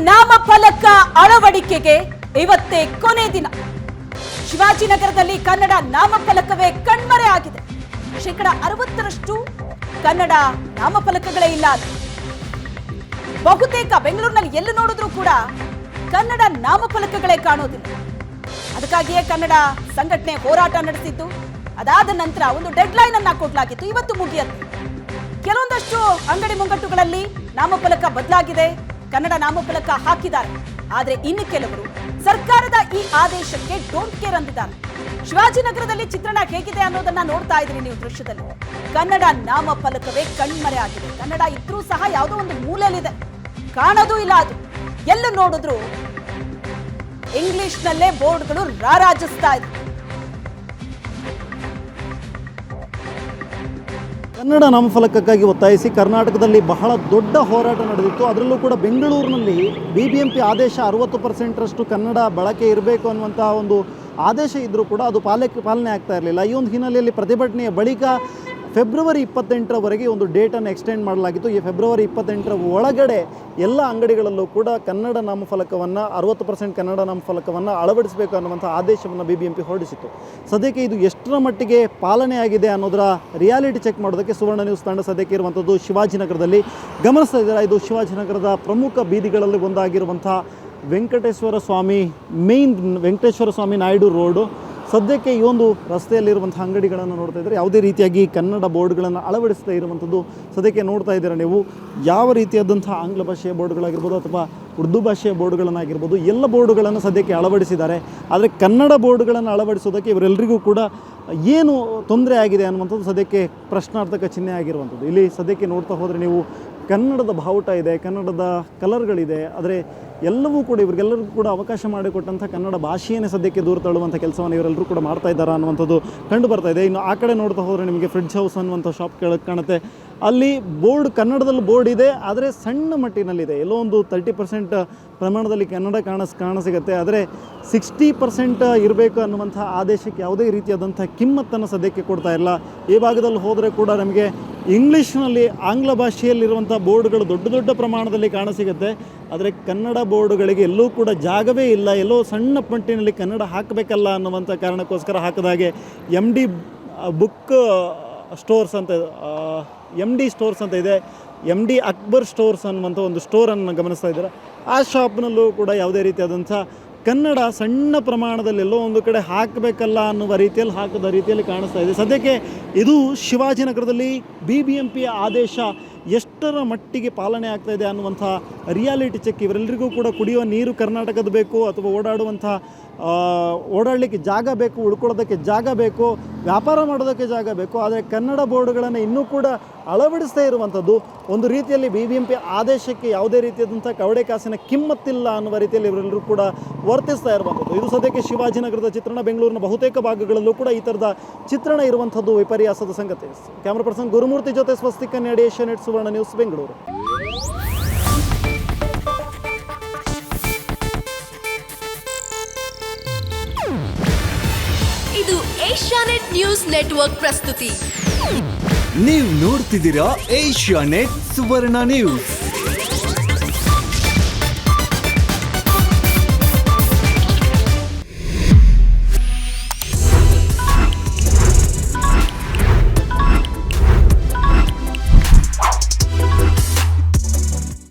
ನಾಮಫಲಕ ಅಳವಡಿಕೆಗೆ ಇವತ್ತೇ ಕೊನೆ ದಿನ. ಶಿವಾಜಿನಗರದಲ್ಲಿ ಕನ್ನಡ ನಾಮಫಲಕವೇ ಕಣ್ಮರೆ ಆಗಿದೆ. 60% ಕನ್ನಡ ನಾಮಫಲಕಗಳೇ ಇಲ್ಲ. ಬಹುತೇಕ ಬೆಂಗಳೂರಿನಲ್ಲಿ ಎಲ್ಲಿ ನೋಡಿದ್ರೂ ಕೂಡ ಕನ್ನಡ ನಾಮಫಲಕಗಳೇ ಕಾಣೋದಿಲ್ಲ. ಅದಕ್ಕಾಗಿಯೇ ಕನ್ನಡ ಸಂಘಟನೆ ಹೋರಾಟ ನಡೆಸಿದ್ದು. ಅದಾದ ನಂತರ ಒಂದು ಡೆಡ್ಲೈನ್ ಅನ್ನ ಕೊಡಲಾಗಿತ್ತು, ಇವತ್ತು ಮುಗಿಯುತ್ತೆ. ಕೆಲವೊಂದಷ್ಟು ಅಂಗಡಿ ಮುಂಗಟ್ಟುಗಳಲ್ಲಿ ನಾಮಫಲಕ ಬದಲಾಗಿದೆ, ಕನ್ನಡ ನಾಮಫಲಕ ಹಾಕಿದ್ದಾರೆ. ಆದ್ರೆ ಇನ್ನು ಕೆಲವರು ಸರ್ಕಾರದ ಈ ಆದೇಶಕ್ಕೆ ಡೋಂಟ್ ಕೇರ್ ಅಂದಿದ್ದಾರೆ. ಶಿವಾಜಿನಗರದಲ್ಲಿ ಚಿತ್ರಣ ಹೇಗಿದೆ ಅನ್ನೋದನ್ನ ನೋಡ್ತಾ ಇದ್ರಿ ನೀವು ದೃಶ್ಯದಲ್ಲಿ. ಕನ್ನಡ ನಾಮಫಲಕವೇ ಕಣ್ಮರೆ ಆಗಿದೆ. ಕನ್ನಡ ಇದ್ರೂ ಸಹ ಯಾವುದೋ ಒಂದು ಮೂಲೆಯಲ್ಲಿದೆ, ಕಾಣೋದು ಇಲ್ಲ. ಅದು ಎಲ್ಲ ನೋಡಿದ್ರು ಇಂಗ್ಲಿಷ್ನಲ್ಲೇ ಬೋರ್ಡ್ಗಳು ರಾರಾಜಿಸ್ತಾ ಇದೆ. ಕನ್ನಡ ನಾಮಫಲಕಕ್ಕಾಗಿ ಒತ್ತಾಯಿಸಿ ಕರ್ನಾಟಕದಲ್ಲಿ ಬಹಳ ದೊಡ್ಡ ಹೋರಾಟ ನಡೆದಿತ್ತು. ಅದರಲ್ಲೂ ಕೂಡ ಬೆಂಗಳೂರಿನಲ್ಲಿ BBMP ಆದೇಶ 60%ರಷ್ಟು ಕನ್ನಡ ಬಳಕೆ ಇರಬೇಕು ಅನ್ನುವಂಥ ಒಂದು ಆದೇಶ ಇದ್ದರೂ ಕೂಡ ಅದು ಪಾಲನೆ ಆಗ್ತಾ ಇರಲಿಲ್ಲ. ಈ ಒಂದು ಹಿನ್ನೆಲೆಯಲ್ಲಿ ಪ್ರತಿಭಟನೆಯ ಬಳಿಕ ಫೆಬ್ರವರಿ 28ರವರೆಗೆ ಒಂದು ಡೇಟನ್ನು ಎಕ್ಸ್ಟೆಂಡ್ ಮಾಡಲಾಗಿತ್ತು. ಈ ಫೆಬ್ರವರಿ 28ರ ಒಳಗಡೆ ಎಲ್ಲ ಅಂಗಡಿಗಳಲ್ಲೂ ಕೂಡ ಕನ್ನಡ ನಾಮಫಲಕವನ್ನು 60% ಕನ್ನಡ ನಾಮಫಲಕವನ್ನು ಅಳವಡಿಸಬೇಕು ಅನ್ನುವಂಥ ಆದೇಶವನ್ನು BBMP ಹೊರಡಿಸಿತ್ತು. ಸದ್ಯಕ್ಕೆ ಇದು ಎಷ್ಟರ ಮಟ್ಟಿಗೆ ಪಾಲನೆಯಾಗಿದೆ ಅನ್ನೋದರ ರಿಯಾಲಿಟಿ ಚೆಕ್ ಮಾಡೋದಕ್ಕೆ ಸುವರ್ಣ ನ್ಯೂಸ್ ತಂಡ ಸದ್ಯಕ್ಕೆ ಇರುವಂಥದ್ದು ಶಿವಾಜಿನಗರದಲ್ಲಿ. ಗಮನಿಸ್ತಾ ಇದ್ದೀರಾ, ಇದು ಶಿವಾಜಿನಗರದ ಪ್ರಮುಖ ಬೀದಿಗಳಲ್ಲಿ ಒಂದಾಗಿರುವಂಥ ವೆಂಕಟೇಶ್ವರ ಸ್ವಾಮಿ ನಾಯ್ಡು ರೋಡು. ಸದ್ಯಕ್ಕೆ ಈ ಒಂದು ರಸ್ತೆಯಲ್ಲಿರುವಂಥ ಅಂಗಡಿಗಳನ್ನು ನೋಡ್ತಾ ಇದ್ದರೆ ಯಾವುದೇ ರೀತಿಯಾಗಿ ಕನ್ನಡ ಬೋರ್ಡ್ಗಳನ್ನು ಅಳವಡಿಸ್ತಾ ಇರುವಂಥದ್ದು ಸದ್ಯಕ್ಕೆ ನೋಡ್ತಾ ಇದ್ದೀರಾ ನೀವು. ಯಾವ ರೀತಿಯಾದಂಥ ಆಂಗ್ಲ ಭಾಷೆಯ ಬೋರ್ಡ್ಗಳಾಗಿರ್ಬೋದು ಅಥವಾ ಉರ್ದು ಭಾಷೆಯ ಬೋರ್ಡ್ಗಳನ್ನಾಗಿರ್ಬೋದು ಎಲ್ಲ ಬೋರ್ಡುಗಳನ್ನು ಸದ್ಯಕ್ಕೆ ಅಳವಡಿಸಿದ್ದಾರೆ. ಆದರೆ ಕನ್ನಡ ಬೋರ್ಡ್ಗಳನ್ನು ಅಳವಡಿಸೋದಕ್ಕೆ ಇವರೆಲ್ಲರಿಗೂ ಕೂಡ ಏನು ತೊಂದರೆ ಆಗಿದೆ ಅನ್ನುವಂಥದ್ದು ಸದ್ಯಕ್ಕೆ ಪ್ರಶ್ನಾರ್ಥಕ ಚಿಹ್ನೆ ಆಗಿರುವಂಥದ್ದು. ಇಲ್ಲಿ ಸದ್ಯಕ್ಕೆ ನೋಡ್ತಾ ಹೋದರೆ ನೀವು ಕನ್ನಡದ ಬಾವುಟ ಇದೆ, ಕನ್ನಡದ ಕಲರ್ಗಳಿದೆ. ಆದರೆ ಎಲ್ಲವೂ ಕೂಡ ಇವರಿಗೆಲ್ಲರಿಗೂ ಕೂಡ ಅವಕಾಶ ಮಾಡಿಕೊಟ್ಟಂಥ ಕನ್ನಡ ಭಾಷೆಯನ್ನೇ ಸದ್ಯಕ್ಕೆ ದೂರ ತಳ್ಳುವಂಥ ಕೆಲಸವನ್ನು ಇವರೆಲ್ಲರೂ ಕೂಡ ಮಾಡ್ತಾ ಇದ್ದಾರೆ ಅನ್ನುವಂಥದ್ದು ಕಂಡು ಬರ್ತಾ ಇದೆ. ಇನ್ನು ಆ ಕಡೆ ನೋಡ್ತಾ ಹೋದರೆ ನಿಮಗೆ ಫ್ರಿಡ್ಜ್ ಹೌಸ್ ಅನ್ನುವಂಥ ಶಾಪ್ ಕಾಣುತ್ತೆ. ಅಲ್ಲಿ ಬೋರ್ಡ್ ಕನ್ನಡದಲ್ಲಿ ಬೋರ್ಡ್ ಇದೆ, ಆದರೆ ಸಣ್ಣ ಮಟ್ಟಿನಲ್ಲಿದೆ. ಎಲ್ಲೋ ಒಂದು 30% ಪ್ರಮಾಣದಲ್ಲಿ ಕನ್ನಡ ಕಾಣಸಿಗುತ್ತೆ. ಆದರೆ 60% ಇರಬೇಕು ಅನ್ನುವಂಥ ಆದೇಶಕ್ಕೆ ಯಾವುದೇ ರೀತಿಯಾದಂಥ ಕಿಮ್ಮತ್ತನ್ನು ಸದ್ಯಕ್ಕೆ ಕೊಡ್ತಾ ಇಲ್ಲ. ಈ ಭಾಗದಲ್ಲಿ ಹೋದರೆ ಕೂಡ ನಮಗೆ ಇಂಗ್ಲೀಷ್ನಲ್ಲಿ ಆಂಗ್ಲ ಭಾಷೆಯಲ್ಲಿರುವಂಥ ಬೋರ್ಡ್ಗಳು ದೊಡ್ಡ ಪ್ರಮಾಣದಲ್ಲಿ ಕಾಣಸಿಗುತ್ತೆ. ಆದರೆ ಕನ್ನಡ ಬೋರ್ಡ್ಗಳಿಗೆ ಎಲ್ಲೂ ಕೂಡ ಜಾಗವೇ ಇಲ್ಲ. ಎಲ್ಲೋ ಸಣ್ಣ ಮಟ್ಟಿನಲ್ಲಿ ಕನ್ನಡ ಹಾಕಬೇಕಲ್ಲ ಅನ್ನುವಂಥ ಕಾರಣಕ್ಕೋಸ್ಕರ ಹಾಕಿದಾಗೆ MD ಬುಕ್ ಸ್ಟೋರ್ಸ್ ಅಂತ MD ಸ್ಟೋರ್ಸ್ ಅಂತ ಇದೆ, MD ಅಕ್ಬರ್ ಸ್ಟೋರ್ಸ್ ಅನ್ನುವಂಥ ಒಂದು ಸ್ಟೋರನ್ನು ಗಮನಿಸ್ತಾ ಇದ್ದಾರೆ. ಆ ಶಾಪ್ನಲ್ಲೂ ಕೂಡ ಯಾವುದೇ ರೀತಿಯಾದಂಥ ಕನ್ನಡ ಸಣ್ಣ ಪ್ರಮಾಣದಲ್ಲಿ ಎಲ್ಲೋ ಒಂದು ಕಡೆ ಹಾಕಬೇಕಲ್ಲ ಅನ್ನುವ ರೀತಿಯಲ್ಲಿ ಹಾಕದ ರೀತಿಯಲ್ಲಿ ಕಾಣಿಸ್ತಾ ಇದೆ. ಸದ್ಯಕ್ಕೆ ಇದು ಶಿವಾಜಿನಗರದಲ್ಲಿ BBMP ಆದೇಶ ಎಷ್ಟರ ಮಟ್ಟಿಗೆ ಪಾಲನೆ ಆಗ್ತಾ ಇದೆ ಅನ್ನುವಂಥ ರಿಯಾಲಿಟಿ ಚೆಕ್. ಇವರೆಲ್ಲರಿಗೂ ಕೂಡ ಕುಡಿಯುವ ನೀರು ಕರ್ನಾಟಕದ ಬೇಕು, ಅಥವಾ ಓಡಾಡಲಿಕ್ಕೆ ಜಾಗ ಬೇಕು, ಉಳ್ಕೊಳ್ಳೋದಕ್ಕೆ ಜಾಗ ಬೇಕು, ವ್ಯಾಪಾರ ಮಾಡೋದಕ್ಕೆ ಜಾಗ ಬೇಕು. ಆದರೆ ಕನ್ನಡ ಬೋರ್ಡ್ಗಳನ್ನು ಇನ್ನೂ ಕೂಡ ಅಳವಡಿಸ್ತಾ ಇರುವಂಥದ್ದು ಒಂದು ರೀತಿಯಲ್ಲಿ BBMP ಆದೇಶಕ್ಕೆ ಯಾವುದೇ ರೀತಿಯಾದಂಥ ಕವಡೆ ಕಾಸಿನ ಕಿಮ್ಮತ್ತಿಲ್ಲ ಅನ್ನುವ ರೀತಿಯಲ್ಲಿ ಇವರೆಲ್ಲರೂ ಕೂಡ ವರ್ತಿಸ್ತಾ ಇರುವಂಥದ್ದು. ಇದು ಸದ್ಯಕ್ಕೆ ಶಿವಾಜಿನಗರದ ಚಿತ್ರಣ. ಬೆಂಗಳೂರಿನ ಬಹುತೇಕ ಭಾಗಗಳಲ್ಲೂ ಕೂಡ ಈ ಥರದ ಚಿತ್ರಣ ಇರುವಂಥದ್ದು ವಿಪರ್ಯಾಸದ ಸಂಗತಿ. ಕ್ಯಾಮ್ರಾ ಪರ್ಸನ್ ಗುರುಮೂರ್ತಿ ಜೊತೆ ಸ್ವಸ್ತಿಕ್ ಕನ್ನಡಿ, ಏಷ್ಯಾನೆಟ್ ಸುವರ್ಣ ನ್ಯೂಸ್, ಬೆಂಗಳೂರು. ಇದು ಏಷ್ಯಾನೆಟ್ ನ್ಯೂಸ್ ನೆಟ್ವರ್ಕ್ ಪ್ರಸ್ತುತಿ. ನೀವು ನೋಡ್ತಿದ್ದೀರಾ ಏಷ್ಯಾನೆಟ್ ಸುವರ್ಣ ನ್ಯೂಸ್.